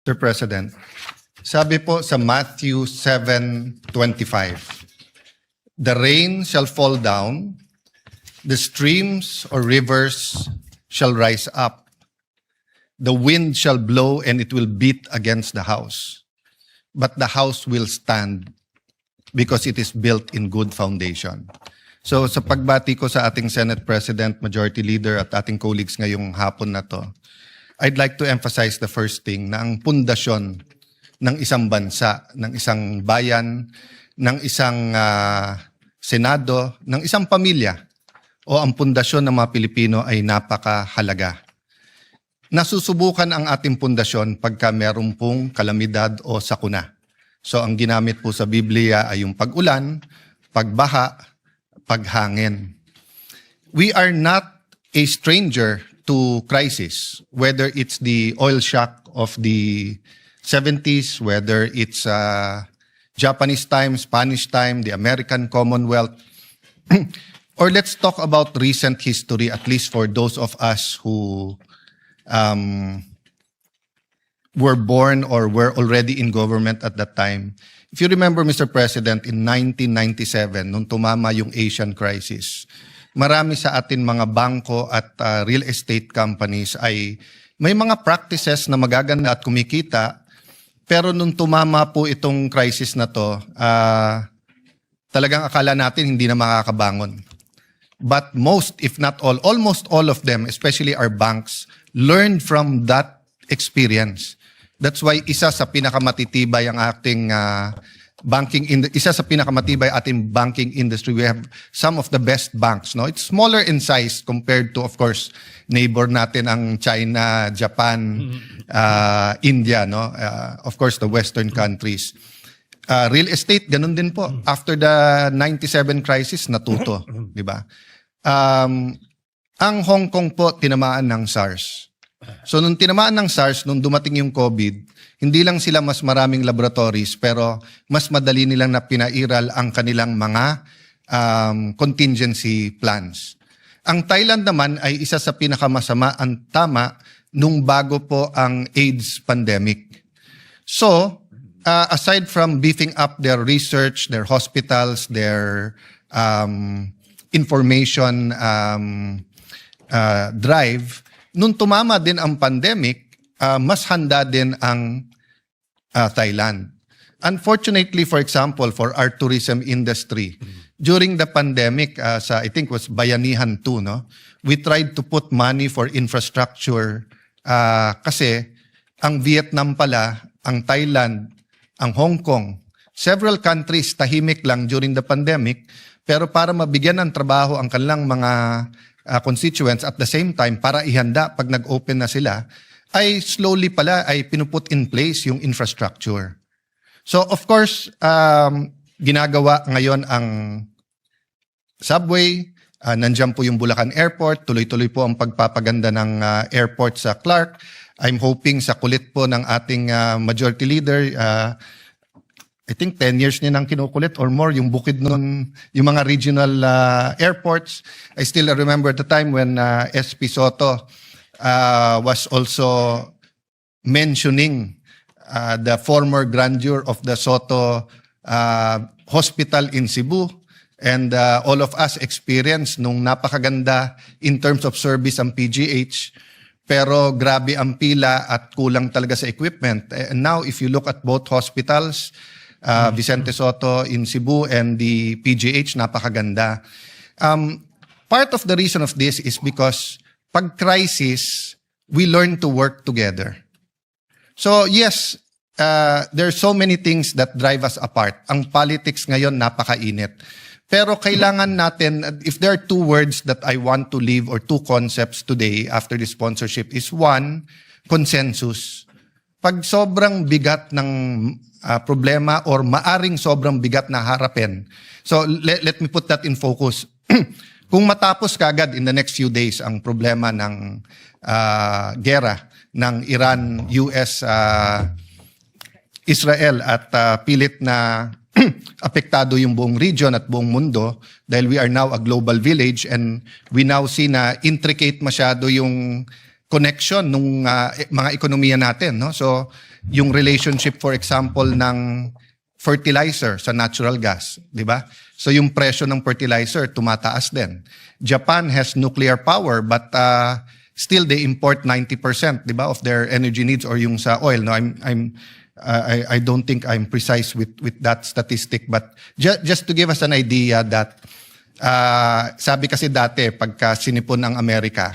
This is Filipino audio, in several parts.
Mr. President, sabi po sa Matthew 7:25, the rain shall fall down, the streams or rivers shall rise up, the wind shall blow and it will beat against the house, but the house will stand because it is built in good foundation. So sa pagbati ko sa ating Senate President, Majority Leader at ating colleagues ngayong hapon na to, I'd like to emphasize the first thing na ang pundasyon ng isang bansa, ng isang bayan, ng isang senado, ng isang pamilya o ang pundasyon ng mga Pilipino ay napakahalaga. Nasusubukan ang ating pundasyon pagka meron pong kalamidad o sakuna. So ang ginamit po sa Biblia ay yung pag-ulan, pagbaha, paghangin. We are not a stranger to crisis, whether it's the oil shock of the 70s, whether it's Japanese time, Spanish time, the American Commonwealth, or let's talk about recent history, at least for those of us who were born or were already in government at that time. If you remember, Mr. President, in 1997, nung tumama yung Asian crisis, marami sa atin mga bangko at real estate companies ay may mga practices na magaganda at kumikita, pero nung tumama po itong crisis na to, talagang akala natin hindi na makakabangon. But most, if not all, almost all of them, especially our banks, learned from that experience. That's why isa sa pinakamatitibay ang ating ating banking industry. We have some of the best banks. No, it's smaller in size compared to, of course, neighbor natin ang China, Japan, India. No, of course, the Western countries. Real estate, ganun din po. After the 97 crisis, natuto, di ba? Ang Hong Kong po tinamaan ng SARS. So nung tinamaan ng SARS, nung dumating yung COVID, hindi lang sila mas maraming laboratories, pero mas madali nilang na pinairal ang kanilang mga contingency plans. Ang Thailand naman ay isa sa pinakamasama ang tama nung bago po ang AIDS pandemic. So, aside from beefing up their research, their hospitals, their information drive, nung tumama din ang pandemic, mas handa din ang Thailand. Unfortunately, for example, for our tourism industry, during the pandemic, I think was Bayanihan 2, no? We tried to put money for infrastructure kasi ang Vietnam pala, ang Thailand, ang Hong Kong, several countries tahimik lang during the pandemic, pero para mabigyan ng trabaho ang kanilang mga constituents at the same time para ihanda pag nag-open na sila, ay slowly pala ay pinuput in place yung infrastructure. So of course, ginagawa ngayon ang subway, nandiyan po yung Bulacan Airport, tuloy-tuloy po ang pagpapaganda ng airport sa Clark. I'm hoping sa kulit po ng ating majority leader, I think 10 years niya nang kinukulit or more yung bukid nun, yung mga regional airports. I still remember the time when SP Soto was also mentioning the former grandeur of the Soto Hospital in Cebu. And all of us experienced nung napakaganda in terms of service ang PGH. Pero grabe ang pila at kulang talaga sa equipment. And now if you look at both hospitals, Vicente Soto in Cebu and the PGH, napakaganda. Part of the reason of this is because pag crisis, we learn to work together. So yes, there are so many things that drive us apart. Ang politics ngayon napakainit. Pero kailangan natin, if there are two words that I want to leave or two concepts today after the sponsorship is one, consensus. Pag sobrang bigat ng problema or maaring sobrang bigat na harapin. So let me put that in focus. Kung matapos kagad in the next few days ang problema ng gera ng Iran, US, Israel at pilit na apektado yung buong region at buong mundo dahil we are now a global village and we now see na intricate masyado yung connection nung mga ekonomiya natin, no? So yung relationship, for example, ng fertilizer sa natural gas, di ba? So yung presyo ng fertilizer tumataas din. Japan has nuclear power but still they import 90%, di ba, of their energy needs, or yung sa oil. No, I don't think I'm precise with that statistic, but just to give us an idea that sabi kasi dati pagka sinipon ang Amerika,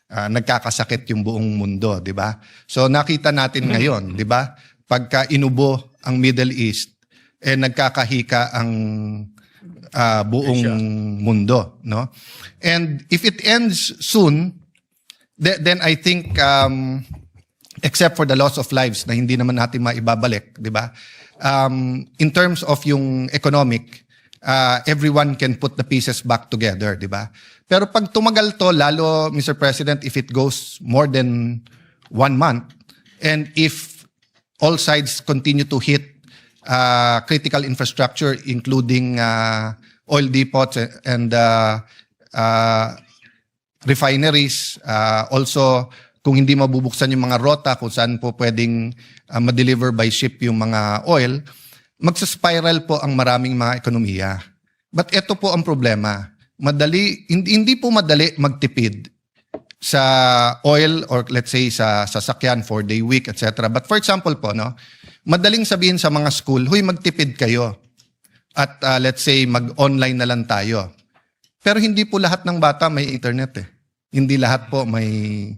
nagkakasakit yung buong mundo, di ba? So nakita natin ngayon, di ba? Pagka inubo ang Middle East, nagkakahika ang buong mundo, no? And if it ends soon, then I think except for the loss of lives na hindi naman natin maibabalik, di ba? In terms of yung economic, everyone can put the pieces back together, di ba? Pero pag tumagal to, lalo, Mr. President, if it goes more than 1 month, and if all sides continue to hit critical infrastructure, including oil depots and refineries, also kung hindi mabubuksan yung mga rota kung saan po pwedeng ma-deliver by ship yung mga oil, magsaspiral po ang maraming mga ekonomiya. But ito po ang problema. Hindi po madali magtipid sa oil or let's say sa sasakyan, 4-day week, etc. But for example po, no, madaling sabihin sa mga school, huy, magtipid kayo at let's say mag-online na lang tayo. Pero hindi po lahat ng bata may internet eh. Hindi lahat po may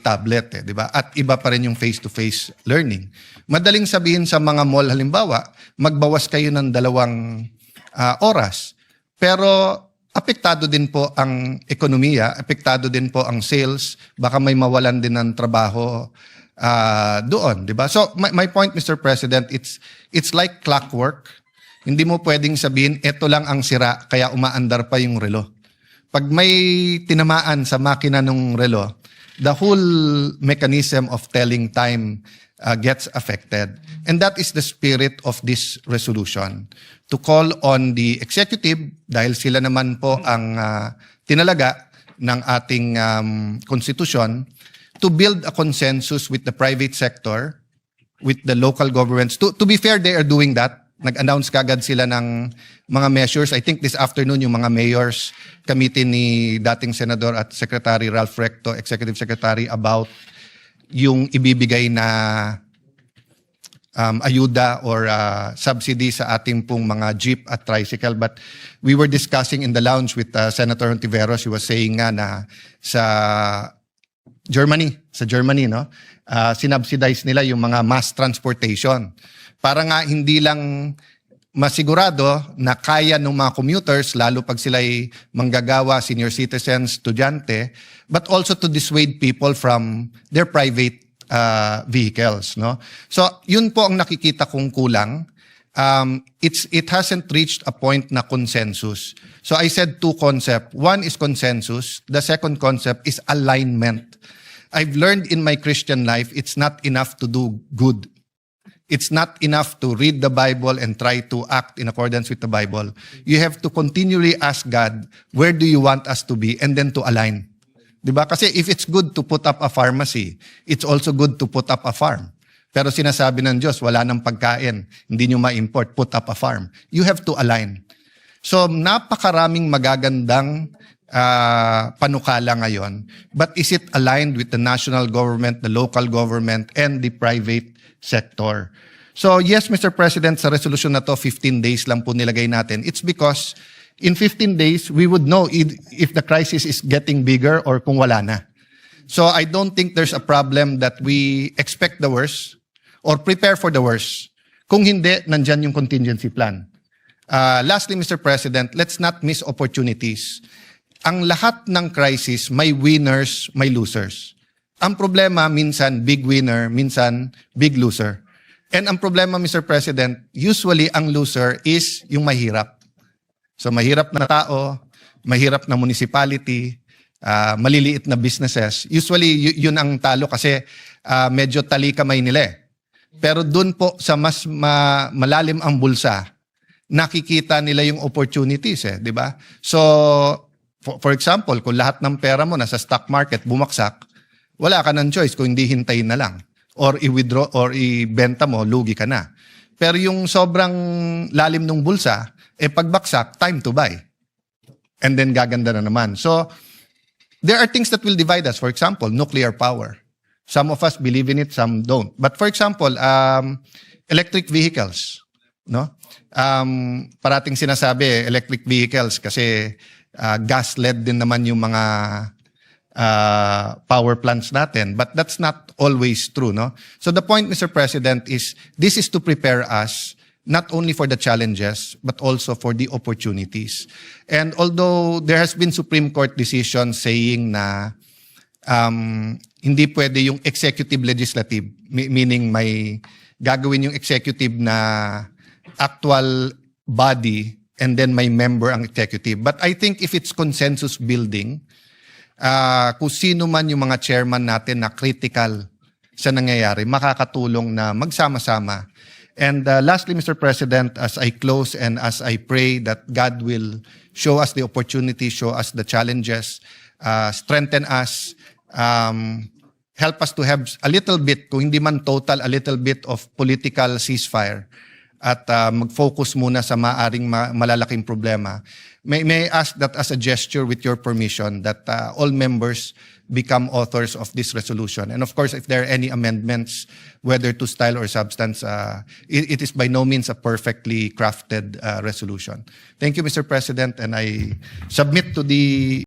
tablet, di ba? At iba pa rin yung face-to-face learning. Madaling sabihin sa mga mall, halimbawa, magbawas kayo ng 2 oras. Pero apektado din po ang ekonomiya, apektado din po ang sales, baka may mawalan din ng trabaho doon, di ba? So my point, Mr. President, it's like clockwork. Hindi mo pwedeng sabihin, eto lang ang sira, kaya umaandar pa yung relo. Pag may tinamaan sa makina ng relo, the whole mechanism of telling time gets affected. And that is the spirit of this resolution. To call on the executive, dahil sila naman po ang tinalaga ng ating konstitusyon, to build a consensus with the private sector, with the local governments. To be fair, they are doing that. Nag-announce kagad sila ng mga measures. I think this afternoon, yung mga mayors committee ni dating Senador at Secretary Ralph Recto, Executive Secretary, about yung ibibigay na ayuda or subsidy sa ating pong mga jeep at tricycle. But we were discussing in the lounge with Senator Hontiveros. He was saying nga na sa Germany, no, sinubsidize nila yung mga mass transportation. Para nga hindi lang masigurado na kaya ng mga commuters, lalo pag sila'y manggagawa, senior citizens, estudyante, but also to dissuade people from their private vehicles. No? So yun po ang nakikita kong kulang. It hasn't reached a point na consensus. So I said 2 concepts. One is consensus. The second concept is alignment. I've learned in my Christian life, it's not enough to do good. It's not enough to read the Bible and try to act in accordance with the Bible. You have to continually ask God, where do you want us to be? And then to align. Diba? Kasi if it's good to put up a pharmacy, it's also good to put up a farm. Pero sinasabi ng Diyos, wala nang pagkain, hindi nyo ma-import, put up a farm. You have to align. So napakaraming magagandang panukala ngayon. But is it aligned with the national government, the local government, and the private sector? So yes, Mr. President, sa resolution na to, 15 days lang po nilagay natin. It's because in 15 days, we would know if the crisis is getting bigger or kung wala na. So I don't think there's a problem that we expect the worst or prepare for the worst. Kung hindi, nandyan yung contingency plan. Lastly, Mr. President, let's not miss opportunities. Ang lahat ng crisis, may winners, may losers. Ang problema, minsan big winner, minsan big loser. And ang problema, Mr. President, usually ang loser is yung mahirap. So mahirap na tao, mahirap na municipality, maliliit na businesses. Usually yun ang talo kasi medyo talikamay nila eh. Pero dun po sa mas malalim ang bulsa, nakikita nila yung opportunities eh, di ba? So for example, kung lahat ng pera mo nasa stock market, bumaksak, wala ka ng choice kung hindi hintayin na lang. Or i-withdraw or ibenta mo, lugi ka na. Pero yung sobrang lalim ng bulsa, pagbaksak, time to buy. And then gaganda na naman. So, there are things that will divide us. For example, nuclear power. Some of us believe in it, some don't. But for example, electric vehicles. No? Parating sinasabi, electric vehicles kasi gas-led din naman yung mga power plants natin. But that's not always true. No? So the point, Mr. President, is this is to prepare us not only for the challenges, but also for the opportunities. And although there has been Supreme Court decision saying na hindi pwede yung executive legislative, meaning may gagawin yung executive na actual body and then may member ang executive. But I think if it's consensus building, kung sino man yung mga chairman natin na critical sa nangyayari, makakatulong na magsama-sama. And lastly, Mr. President, as I close and as I pray that God will show us the opportunity, show us the challenges, strengthen us, help us to have a little bit, kung hindi man total, a little bit of political ceasefire at mag-focus muna sa maaring malalaking problema. May I ask that as a gesture with your permission that all members become authors of this resolution. And of course, if there are any amendments, whether to style or substance, it is by no means a perfectly crafted resolution. Thank you, Mr. President, and I submit to the